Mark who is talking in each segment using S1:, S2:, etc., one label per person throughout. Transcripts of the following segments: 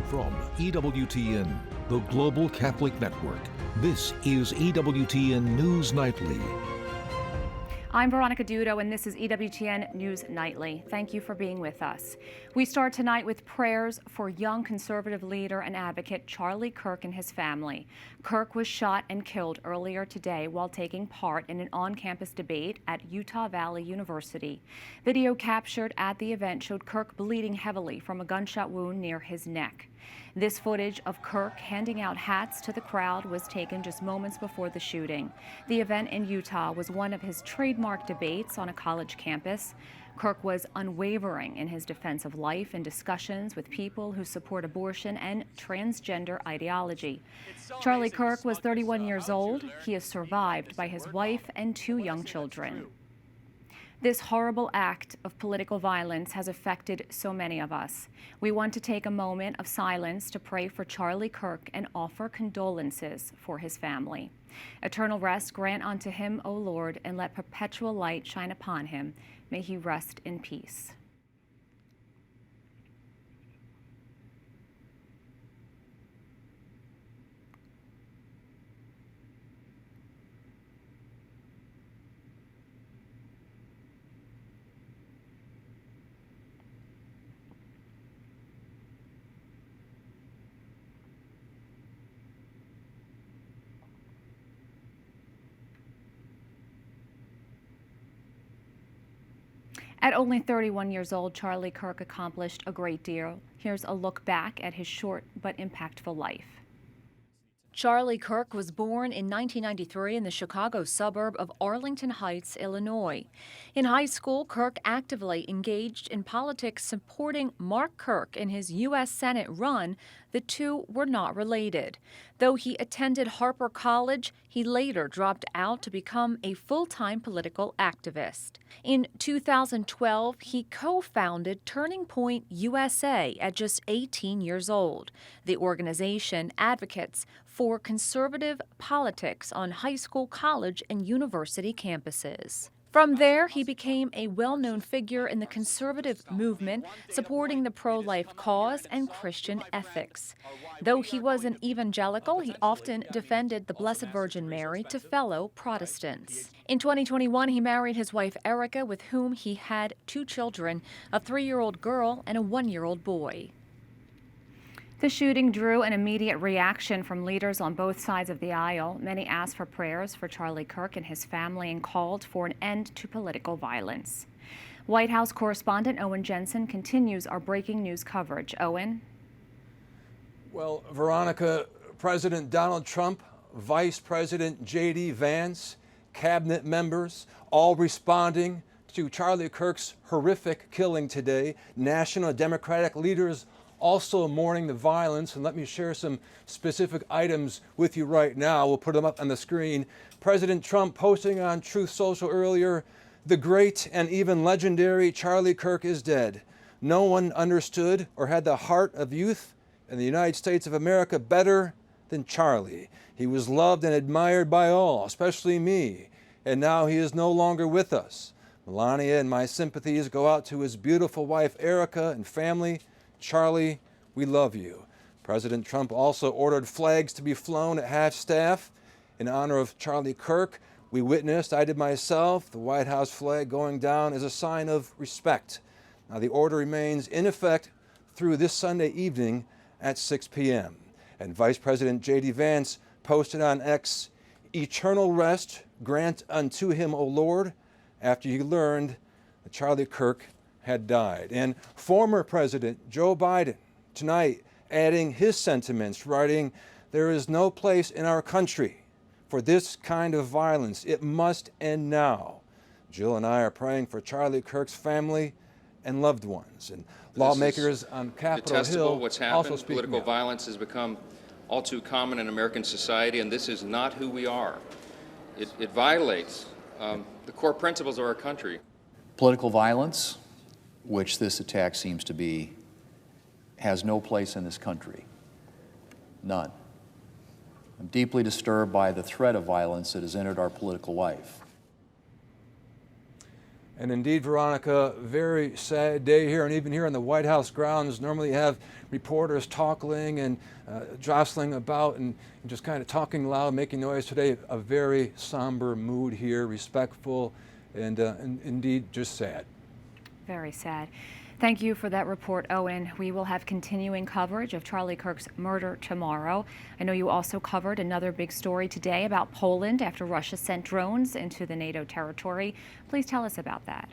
S1: From EWTN, the Global Catholic Network, this is EWTN News Nightly.
S2: I'm Veronica Dudo, and this is EWTN News Nightly. Thank you for being with us. We start tonight with prayers for young conservative leader and advocate Charlie Kirk and his family. Kirk was shot and killed earlier today while taking part in an on-campus debate at Utah Valley University. Video captured at the event showed Kirk bleeding heavily from a gunshot wound near his neck. This footage of Kirk handing out hats to the crowd was taken just moments before the shooting. The event in Utah was one of his trademark debates on a college campus. Kirk was unwavering in his defense of life in discussions with people who support abortion and transgender ideology. Charlie Kirk was 31 years old. He is survived by his wife and 2 young children. This horrible act of political violence has affected so many of us. We want to take a moment of silence to pray for Charlie Kirk and offer condolences for his family. Eternal rest grant unto him, O Lord, and let perpetual light shine upon him. May he rest in peace. At only 31 years old, Charlie Kirk accomplished a great deal. Here's a look back at his short but impactful life. Charlie Kirk was born in 1993 in the Chicago suburb of Arlington Heights, Illinois. In high school, Kirk actively engaged in politics, supporting Mark Kirk in his U.S. Senate run. The two were not related. Though he attended Harper College, he later dropped out to become a full-time political activist. In 2012, he co-founded Turning Point USA at just 18 years old. The organization advocates for conservative politics on high school, college, and university campuses. From there, he became a well-known figure in the conservative movement, supporting the pro-life cause and Christian ethics. Though he was an evangelical, he often defended the Blessed Virgin Mary to fellow Protestants. In 2021, he married his wife Erica, with whom he had 2 children, a 3-year-old girl and a 1-year-old boy. The shooting drew an immediate reaction from leaders on both sides of the aisle. Many asked for prayers for Charlie Kirk and his family and called for an end to political violence. White House correspondent Owen Jensen continues our breaking news coverage. Owen?
S3: Well, Veronica, President Donald Trump, Vice President J.D. Vance, cabinet members, all responding to Charlie Kirk's horrific killing today. National Democratic leaders also mourning the violence, and let me share some specific items with you right now. We'll put them up on the screen. President Trump posting on Truth Social earlier, "The great and even legendary Charlie Kirk is dead. No one understood or had the heart of youth in the United States of America better than Charlie. He was loved and admired by all, especially me, and now he is no longer with us. Melania and my sympathies go out to his beautiful wife Erica and family. Charlie, we love you." President Trump also ordered flags to be flown at half-staff in honor of Charlie Kirk. We witnessed, I did myself, the White House flag going down as a sign of respect. Now, the order remains in effect through this Sunday evening at 6 p.m. And Vice President J.D. Vance posted on X, "Eternal rest grant unto him, O Lord," after he learned that Charlie Kirk had died. And former President Joe Biden tonight adding his sentiments, writing, "There is no place in our country for this kind of violence. It must end now." Jill and I are praying for Charlie Kirk's family and loved ones. And lawmakers on Capitol Hill
S4: what's
S3: also
S4: happened.
S3: speaking
S4: Political
S3: out.
S4: violence has become all too common in American society, and this is not who we are. It violates the core principles of our country.
S5: Political violence, which this attack seems to be, has no place in this country. None. I'm deeply disturbed by the threat of violence that has entered our political life.
S3: And indeed, Veronica, very sad day here, and even here in the White House grounds, normally you have reporters talking and jostling about and just kind of talking loud, making noise. Today, a very somber mood here, respectful and indeed just sad.
S2: Very sad. Thank you for that report, Owen. We will have continuing coverage of Charlie Kirk's murder tomorrow. I know you also covered another big story today about Poland after Russia sent drones into the NATO territory. Please tell us about that.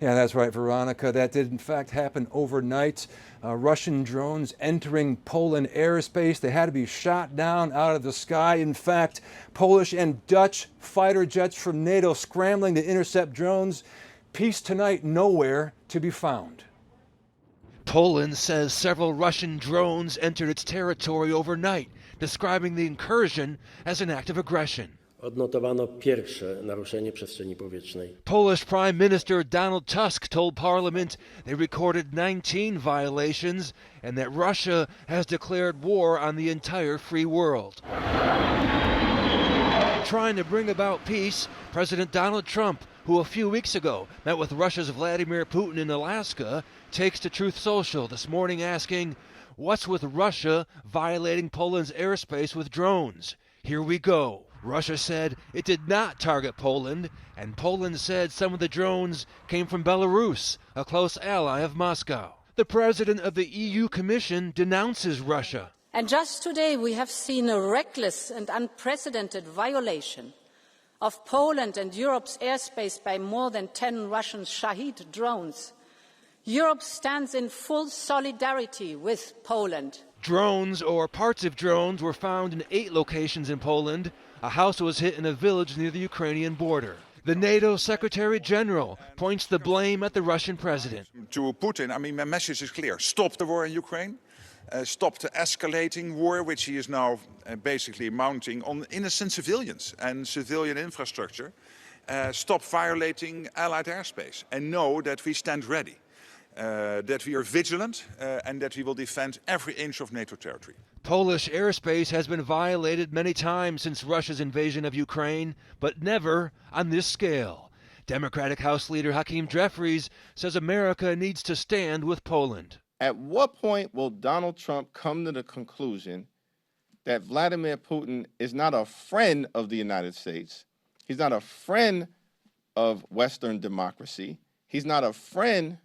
S3: Yeah, that's right, Veronica. That did in fact happen overnight. Russian drones entering Poland airspace. They had to be shot down out of the sky. In fact, Polish and Dutch fighter jets from NATO scrambling to intercept drones. Peace tonight nowhere to be found.
S6: Poland says several Russian drones entered its territory overnight, describing the incursion as an act of aggression.
S7: Odnotowano pierwsze naruszenie przestrzeni powietrznej.
S6: Polish Prime Minister Donald Tusk told Parliament they recorded 19 violations and that Russia has declared war on the entire free world. Trying to bring about peace, President Donald Trump, who a few weeks ago met with Russia's Vladimir Putin in Alaska, takes to Truth Social this morning asking, what's with Russia violating Poland's airspace with drones? Here we go. Russia said it did not target Poland, and Poland said some of the drones came from Belarus, a close ally of Moscow. The president of the EU Commission denounces Russia.
S8: And just today we have seen a reckless and unprecedented violation of Poland and Europe's airspace by more than 10 Russian Shahid drones. Europe stands in full solidarity with Poland.
S6: Drones or parts of drones were found in 8 locations in Poland. A house was hit in a village near the Ukrainian border. The NATO Secretary General points the blame at the Russian president.
S9: To Putin, I mean, my message is clear. Stop the war in Ukraine. Stop the escalating war, which he is now basically mounting on innocent civilians and civilian infrastructure. Stop violating Allied airspace and know that we stand ready. That we are vigilant and that we will defend every inch of NATO territory.
S6: Polish airspace has been violated many times since Russia's invasion of Ukraine, but never on this scale. Democratic House Leader Hakeem Jeffries says America needs to stand with Poland.
S10: At what point will Donald Trump come to the conclusion that Vladimir Putin is not a friend of the United States? He's not a friend of Western democracy. He's not a friend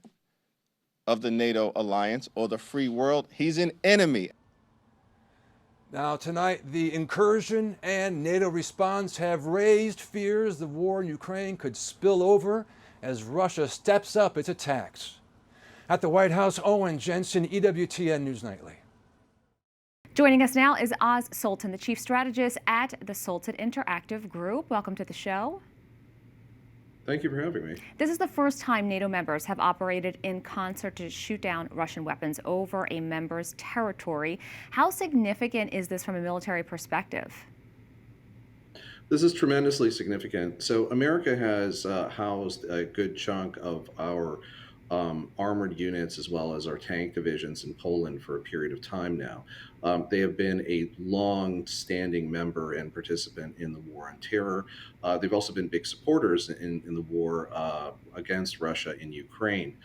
S10: of the NATO alliance or the free world. He's an enemy.
S3: Now tonight, the incursion and NATO response have raised fears the war in Ukraine could spill over as Russia steps up its attacks. At the White House, Owen Jensen, EWTN News Nightly.
S2: Joining us now is Oz Sultan, the chief strategist at the Sultan Interactive Group. Welcome to the show.
S11: Thank you for having me.
S2: This is the first time NATO members have operated in concert to shoot down Russian weapons over a member's territory. How significant is this from a military perspective?
S11: This is tremendously significant. So America has housed a good chunk of our armored units as well as our tank divisions in Poland for a period of time now. They have been a long-standing member and participant in the war on terror. They've also been big supporters in the war against Russia in Ukraine.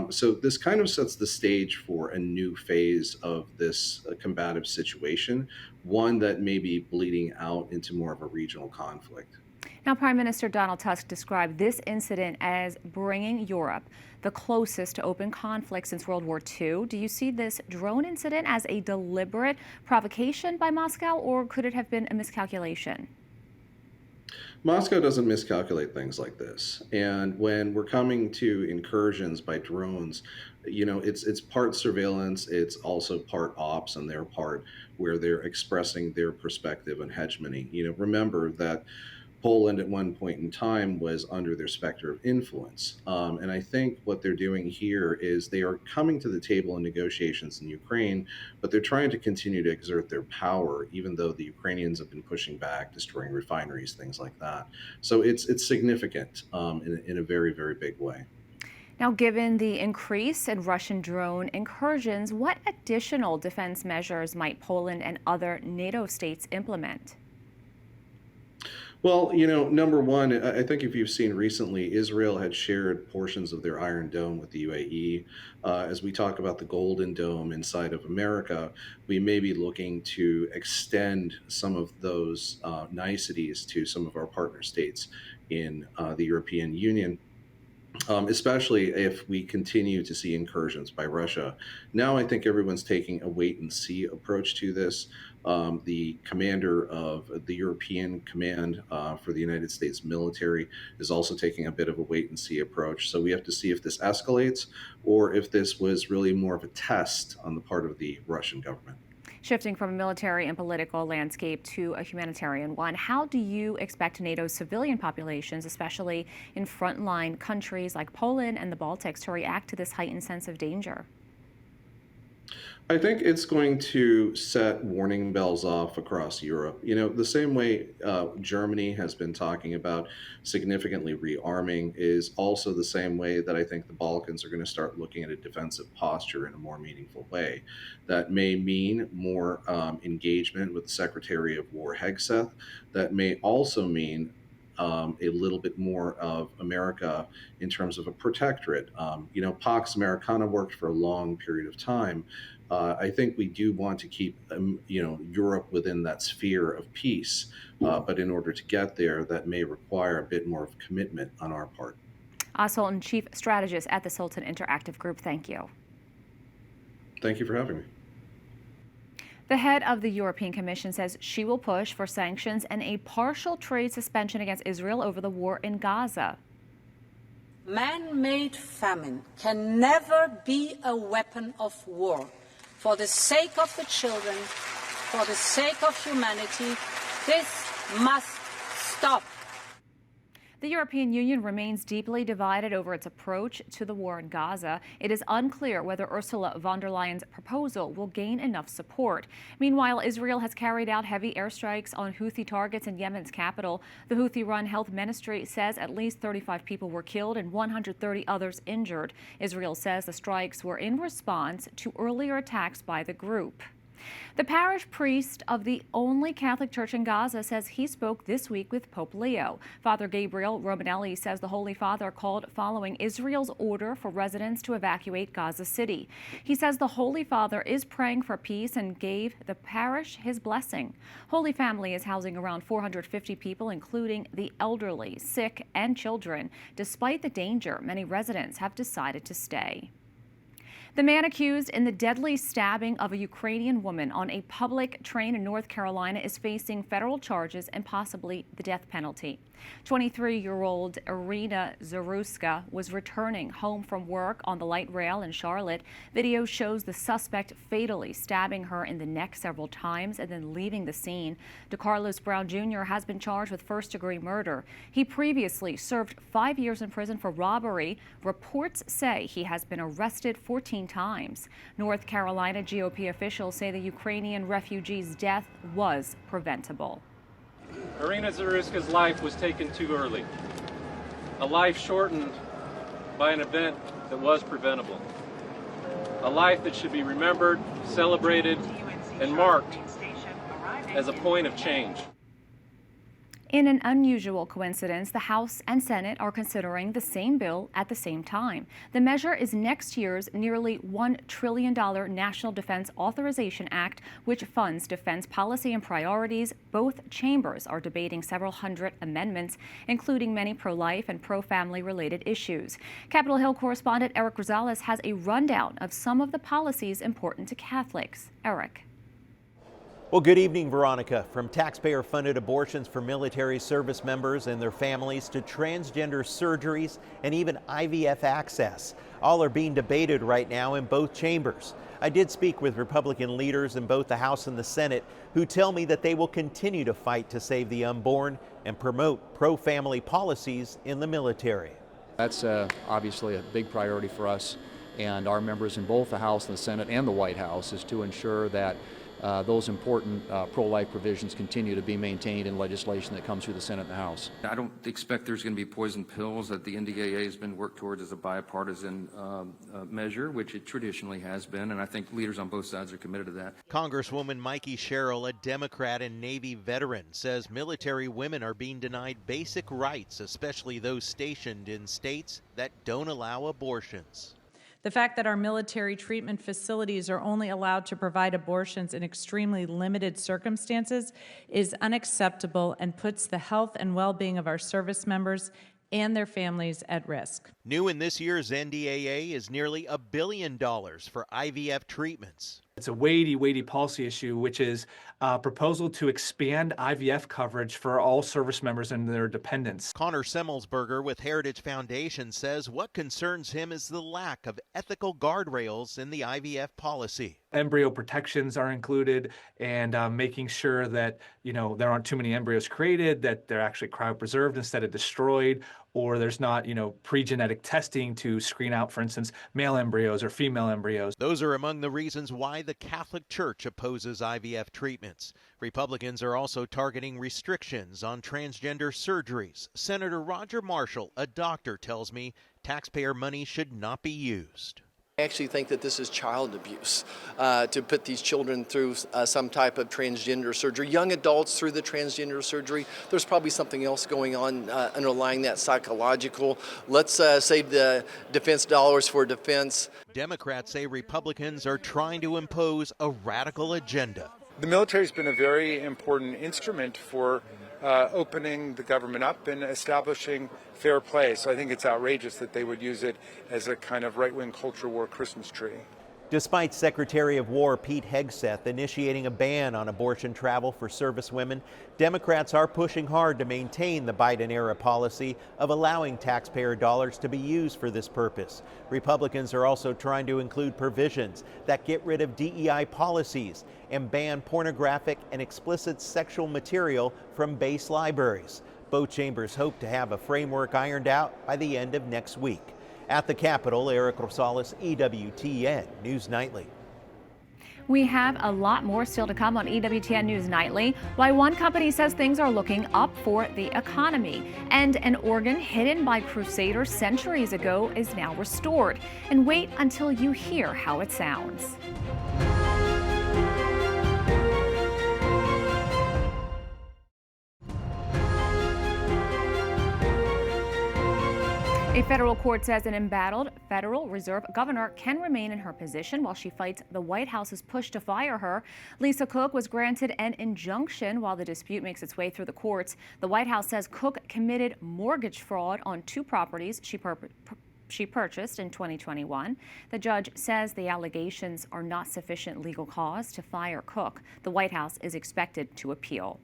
S11: So this kind of sets the stage for a new phase of this combative situation, one that may be bleeding out into more of a regional conflict.
S2: Now, Prime Minister Donald Tusk described this incident as bringing Europe the closest to open conflict since World War II. Do you see this drone incident as a deliberate provocation by Moscow, or could it have been a miscalculation?
S11: Moscow doesn't miscalculate things like this. And when we're coming to incursions by drones, you know, it's part surveillance, it's also part ops on their part, where they're expressing their perspective on hegemony. You know, remember that Poland at one point in time was under their specter of influence. And I think what they're doing here is they are coming to the table in negotiations in Ukraine, but they're trying to continue to exert their power, even though the Ukrainians have been pushing back, destroying refineries, things like that. So it's significant in a very, very big way.
S2: Now, given the increase in Russian drone incursions, what additional defense measures might Poland and other NATO states implement?
S11: Well, number one, I think if you've seen recently, Israel had shared portions of their Iron Dome with the UAE. As we talk about the Golden Dome inside of America, we may be looking to extend some of those niceties to some of our partner states in the European Union. Especially if we continue to see incursions by Russia. Now, I think everyone's taking a wait and see approach to this. The commander of the European Command for the United States military is also taking a bit of a wait and see approach. So we have to see if this escalates or if this was really more of a test on the part of the Russian government.
S2: Shifting from a military and political landscape to a humanitarian one, how do you expect NATO's civilian populations, especially in frontline countries like Poland and the Baltics, to react to this heightened sense of danger?
S11: I think it's going to set warning bells off across Europe. The same way Germany has been talking about significantly rearming is also the same way that I think the Balkans are going to start looking at a defensive posture in a more meaningful way. That may mean more engagement with the Secretary of War Hegseth. That may also mean a little bit more of America in terms of a protectorate. Pax Americana worked for a long period of time. I think we do want to keep, Europe within that sphere of peace. But in order to get there, that may require a bit more of commitment on our part.
S2: Sultan, Chief Strategist at the Sultan Interactive Group, thank you.
S11: Thank you for having me.
S2: The head of the European Commission says she will push for sanctions and a partial trade suspension against Israel over the war in Gaza.
S8: Man-made famine can never be a weapon of war. For the sake of the children, for the sake of humanity, this must stop.
S2: The European Union remains deeply divided over its approach to the war in Gaza. It is unclear whether Ursula von der Leyen's proposal will gain enough support. Meanwhile, Israel has carried out heavy airstrikes on Houthi targets in Yemen's capital. The Houthi-run health ministry says at least 35 people were killed and 130 others injured. Israel says the strikes were in response to earlier attacks by the group. The parish priest of the only Catholic church in Gaza says he spoke this week with Pope Leo. Father Gabriel Romanelli says the Holy Father called following Israel's order for residents to evacuate Gaza City. He says the Holy Father is praying for peace and gave the parish his blessing. Holy Family is housing around 450 people, including the elderly, sick, and children. Despite the danger, many residents have decided to stay. The man accused in the deadly stabbing of a Ukrainian woman on a public train in North Carolina is facing federal charges and possibly the death penalty. 23-year-old Irina Zaruska was returning home from work on the light rail in Charlotte. Video shows the suspect fatally stabbing her in the neck several times and then leaving the scene. DeCarlos Brown Jr. has been charged with first-degree murder. He previously served 5 years in prison for robbery. Reports say he has been arrested 14 times. North Carolina GOP officials say the Ukrainian refugee's death was preventable.
S12: Irina Zaruska's life was taken too early. A life shortened by an event that was preventable. A life that should be remembered, celebrated, and marked as a point of change.
S2: In an unusual coincidence, the House and Senate are considering the same bill at the same time. The measure is next year's nearly $1 trillion National Defense Authorization Act, which funds defense policy and priorities. Both chambers are debating several hundred amendments, including many pro-life and pro-family related issues. Capitol Hill correspondent Eric Rosales has a rundown of some of the policies important to Catholics. Eric.
S13: Well, good evening, Veronica. From taxpayer-funded abortions for military service members and their families to transgender surgeries and even IVF access. All are being debated right now in both chambers. I did speak with Republican leaders in both the House and the Senate who tell me that they will continue to fight to save the unborn and promote pro-family policies in the military.
S5: That's obviously a big priority for us and our members in both the House and the Senate and the White House is to ensure that those important pro-life provisions continue to be maintained in legislation that comes through the Senate and the House.
S4: I don't expect there's going to be poison pills. That the NDAA has been worked towards as a bipartisan measure, which it traditionally has been, and I think leaders on both sides are committed to that.
S13: Congresswoman Mikey Sherrill, a Democrat and Navy veteran, says military women are being denied basic rights, especially those stationed in states that don't allow abortions.
S14: The fact that our military treatment facilities are only allowed to provide abortions in extremely limited circumstances is unacceptable and puts the health and well-being of our service members and their families at risk.
S13: New in this year's NDAA is nearly $1 billion for IVF treatments.
S15: It's a weighty policy issue, which is a proposal to expand IVF coverage for all service members and their dependents.
S13: Connor Semmelsberger with Heritage Foundation says what concerns him is the lack of ethical guardrails in the IVF policy.
S15: Embryo protections are included, and making sure that there aren't too many embryos created, that they're actually cryopreserved instead of destroyed, or there's not pre-genetic testing to screen out, for instance, male embryos or female embryos.
S13: Those are among the reasons why the Catholic Church opposes IVF treatments. Republicans are also targeting restrictions on transgender surgeries. Senator Roger Marshall, a doctor, tells me taxpayer money should not be used.
S16: I actually think that this is child abuse to put these children through some type of transgender surgery. Young adults through the transgender surgery. There's probably something else going on underlying that psychological. Let's save the defense dollars for defense.
S13: Democrats say Republicans are trying to impose a radical agenda.
S17: The military has been a very important instrument for opening the government up and establishing fair play. So I think it's outrageous that they would use it as a kind of right-wing culture war Christmas tree.
S13: Despite Secretary of War Pete Hegseth initiating a ban on abortion travel for service women, Democrats are pushing hard to maintain the Biden-era policy of allowing taxpayer dollars to be used for this purpose. Republicans are also trying to include provisions that get rid of DEI policies and ban pornographic and explicit sexual material from base libraries. Both chambers hope to have a framework ironed out by the end of next week. At the Capitol, Eric Rosales, EWTN News Nightly.
S2: We have a lot more still to come on EWTN News Nightly. Why one company says things are looking up for the economy. And an organ hidden by crusaders centuries ago is now restored. And wait until you hear how it sounds. A federal court says an embattled Federal Reserve governor can remain in her position while she fights the White House's push to fire her. Lisa Cook was granted an injunction while the dispute makes its way through the courts. The White House says Cook committed mortgage fraud on 2 properties she purchased in 2021. The judge says the allegations are not sufficient legal cause to fire Cook. The White House is expected to appeal.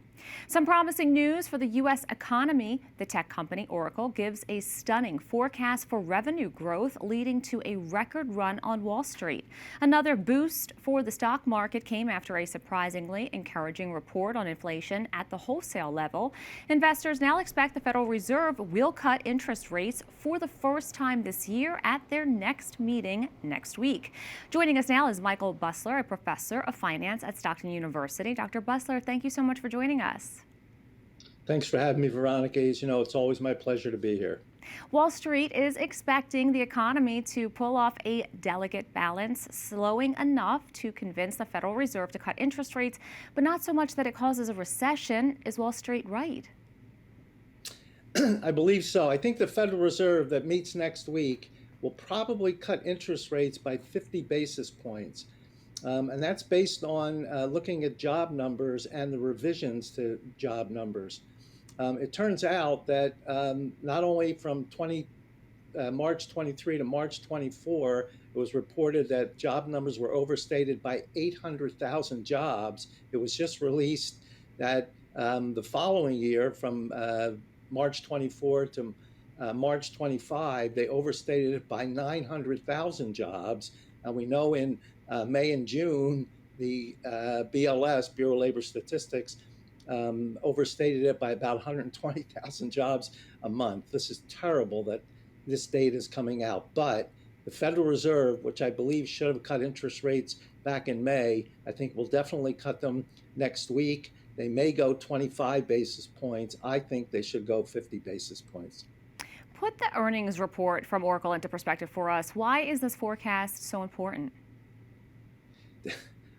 S2: Some promising news for the U.S. economy. The tech company Oracle gives a stunning forecast for revenue growth, leading to a record run on Wall Street. Another boost for the stock market came after a surprisingly encouraging report on inflation at the wholesale level. Investors now expect the Federal Reserve will cut interest rates for the first time this year at their next meeting next week. Joining us now is Michael Busler, a professor of finance at Stockton University. Dr. Busler, thank you so much for joining us.
S18: Thanks for having me, Veronica. As you know, it's always my pleasure to be here.
S2: Wall Street is expecting the economy to pull off a delicate balance, slowing enough to convince the Federal Reserve to cut interest rates, but not so much that it causes a recession. Is Wall Street right?
S18: I believe so. I think the Federal Reserve that meets next week will probably cut interest rates by 50 basis points. And that's based on looking at job numbers and the revisions to job numbers. It turns out that not only from March 23 to March 24, it was reported that job numbers were overstated by 800,000 jobs. It was just released that the following year, from March 24 to March 25, they overstated it by 900,000 jobs. And we know in May and June, the BLS, Bureau of Labor Statistics, overstated it by about 120,000 jobs a month. This is terrible that this data is coming out. But the Federal Reserve, which I believe should have cut interest rates back in May. I think we'll definitely cut them next week. They may go 25 basis points. I think they should go 50 basis points.
S2: Put the earnings report from Oracle into perspective for us. Why is this forecast so important?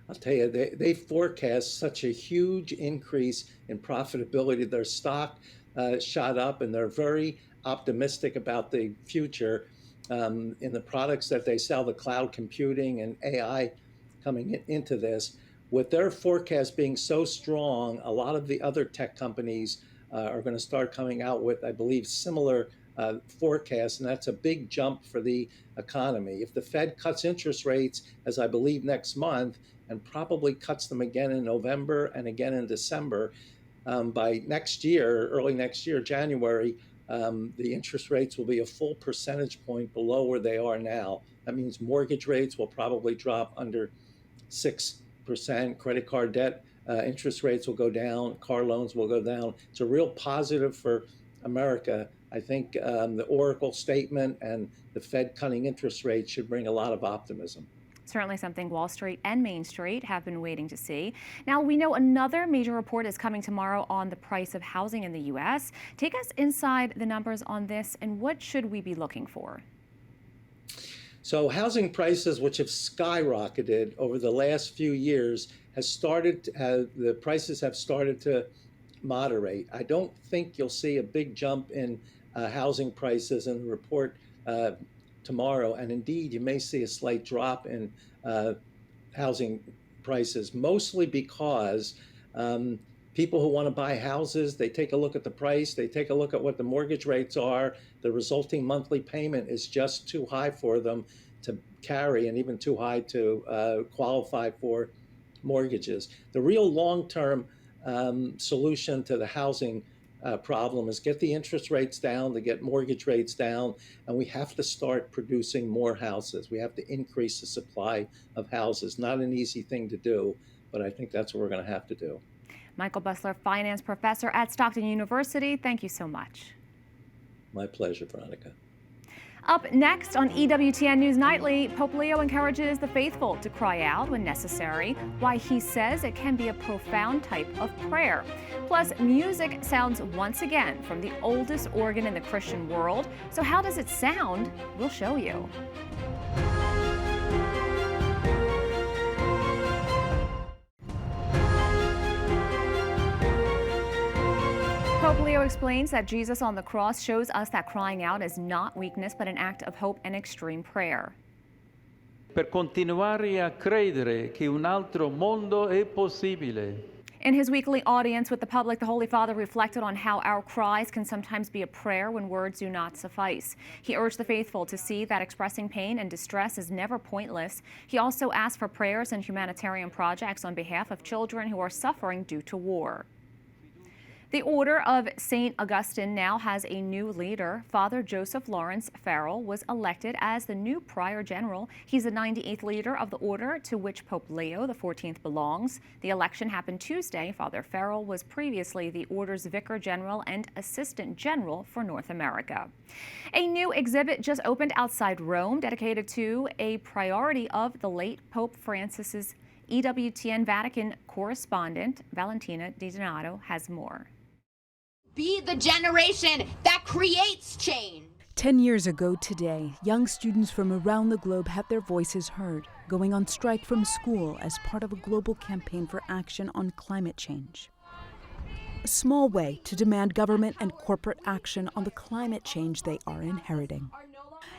S18: I'll tell you, they forecast such a huge increase in profitability. Their stock shot up, and they're very optimistic about the future in the products that they sell, the cloud computing and AI coming into this. With their forecast being so strong, a lot of the other tech companies are going to start coming out with, I believe, similar forecasts, and that's a big jump for the economy. If the Fed cuts interest rates, as I believe next month, and probably cuts them again in November and again in December, by next year, early next year, January, the interest rates will be a full percentage point below where they are now. That means mortgage rates will probably drop under 6%. Credit card debt interest rates will go down. Car loans will go down. It's a real positive for America. I think the Oracle statement and the Fed cutting interest rates should bring a lot of optimism.
S2: Certainly something Wall Street and Main Street have been waiting to see. Now, we know another major report is coming tomorrow on the price of housing in the U.S. Take us inside the numbers on this, and what should we be looking for?
S18: So housing prices, which have skyrocketed over the last few years, the prices have started to moderate. I don't think you'll see a big jump in housing prices in the report tomorrow, and indeed you may see a slight drop in housing prices, mostly because people who want to buy houses, they take a look at the price, they take a look at what the mortgage rates are, the resulting monthly payment is just too high for them to carry, and even too high to qualify for mortgages. The real long-term solution to the housing problem is get the interest rates down, to get mortgage rates down, and we have to start producing more houses. We have to increase the supply of houses. Not an easy thing to do, but I think that's what we're going to have to do.
S2: Michael Bussler, finance professor at Stockton University, thank you so much.
S18: My pleasure, Veronica.
S2: Up next on EWTN News Nightly, Pope Leo encourages the faithful to cry out when necessary, why he says it can be a profound type of prayer. Plus, music sounds once again from the oldest organ in the Christian world. So how does it sound? We'll show you. Pope Leo explains that Jesus on the cross shows us that crying out is not weakness, but an act of hope and extreme prayer.
S19: Per continuare a credere che un altro mondo è possibile.
S2: In his weekly audience with the public, the Holy Father reflected on how our cries can sometimes be a prayer when words do not suffice. He urged the faithful to see that expressing pain and distress is never pointless. He also asked for prayers and humanitarian projects on behalf of children who are suffering due to war. The Order of St. Augustine now has a new leader. Father Joseph Lawrence Farrell was elected as the new Prior General. He's the 98th leader of the order to which Pope Leo XIV belongs. The election happened Tuesday. Father Farrell was previously the order's Vicar General and Assistant General for North America. A new exhibit just opened outside Rome dedicated to a priority of the late Pope Francis's. EWTN Vatican correspondent Valentina Di Donato has more.
S20: Be the generation that creates change.
S21: 10 years ago today, young students from around the globe had their voices heard, going on strike from school as part of a global campaign for action on climate change. A small way to demand government and corporate action on the climate change they are inheriting.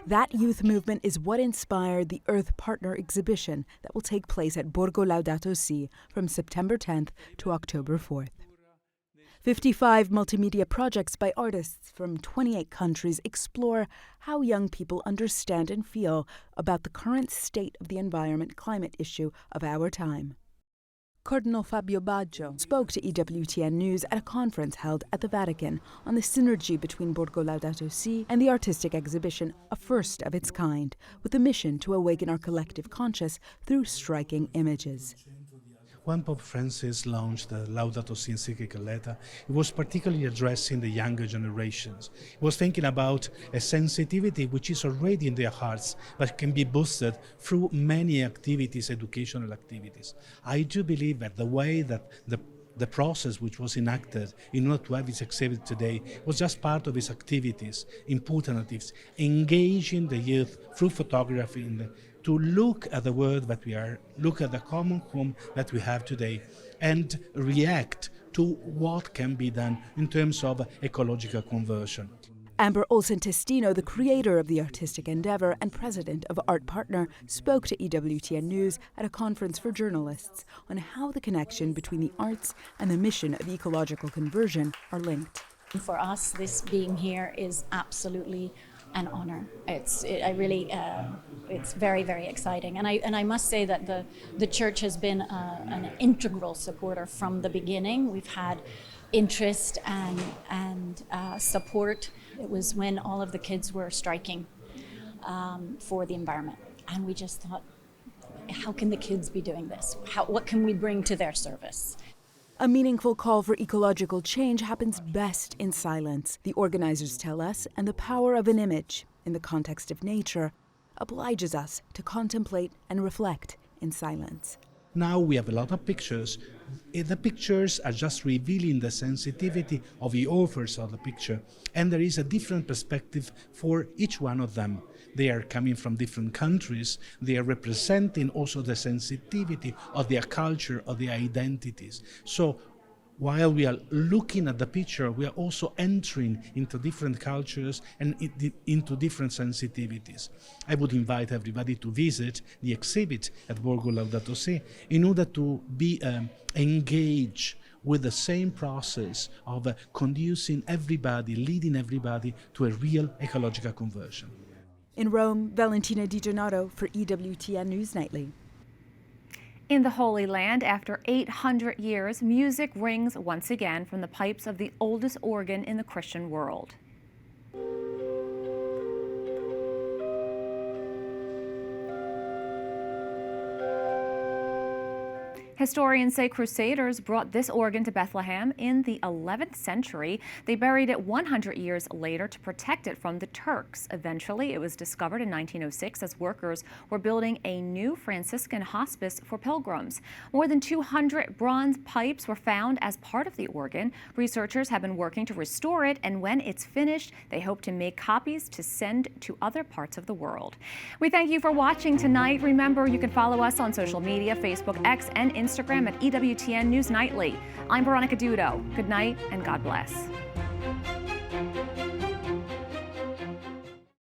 S21: That youth movement is what inspired the Earth Partner exhibition that will take place at Borgo Laudato Si from September 10th to October 4th. 55 multimedia projects by artists from 28 countries explore how young people understand and feel about the current state of the environment climate issue of our time. Cardinal Fabio Baggio spoke to EWTN News at a conference held at the Vatican on the synergy between Borgo Laudato Si and the artistic exhibition, a first of its kind, with a mission to awaken our collective conscious through striking images.
S1: when Pope Francis launched the Laudato Si encyclical letter, he was particularly addressing the younger generations. He was thinking about a sensitivity which is already in their hearts, but can be boosted through many activities, educational activities. I do believe that the way that the process which was enacted in order to have it exhibited today was just part of his activities, important activities, engaging the youth through photography to look at the world that we are, look at the common home that we have today, and react to what can be done in terms of ecological conversion.
S21: Amber Olsen-Testino, the creator of the artistic endeavor and president of Art Partner, spoke to EWTN News at a conference for journalists on how the connection between the arts and the mission of ecological conversion are linked.
S22: For us, this being here is absolutely an honor. It's very, very exciting. And I must say that the church has been an integral supporter from the beginning. We've had interest and support. It was when all of the kids were striking for the environment. And we just thought, how can the kids be doing this? What can we bring to their service?
S21: A meaningful call for ecological change happens best in silence, the organizers tell us, and the power of an image, in the context of nature, obliges us to contemplate and reflect in silence.
S1: Now we have a lot of pictures. The pictures are just revealing the sensitivity of the authors of the picture, and there is a different perspective for each one of them. They are coming from different countries. They are representing also the sensitivity of their culture, of their identities. So while we are looking at the picture, we are also entering into different cultures and into different sensitivities. I would invite everybody to visit the exhibit at Borgo Laudato Si in order to be engaged with the same process of conducing everybody, leading everybody to a real ecological conversion.
S21: In Rome, Valentina Di Donato for EWTN News Nightly.
S2: In the Holy Land, after 800 years, music rings once again from the pipes of the oldest organ in the Christian world. Historians say Crusaders brought this organ to Bethlehem in the 11th century. They buried it 100 years later to protect it from the Turks. Eventually, it was discovered in 1906 as workers were building a new Franciscan hospice for pilgrims. More than 200 bronze pipes were found as part of the organ. Researchers have been working to restore it, and when it's finished, they hope to make copies to send to other parts of the world. We thank you for watching tonight. Remember, you can follow us on social media, Facebook, X, and Instagram at EWTN News Nightly. I'm Veronica Dudo. Good night and God bless.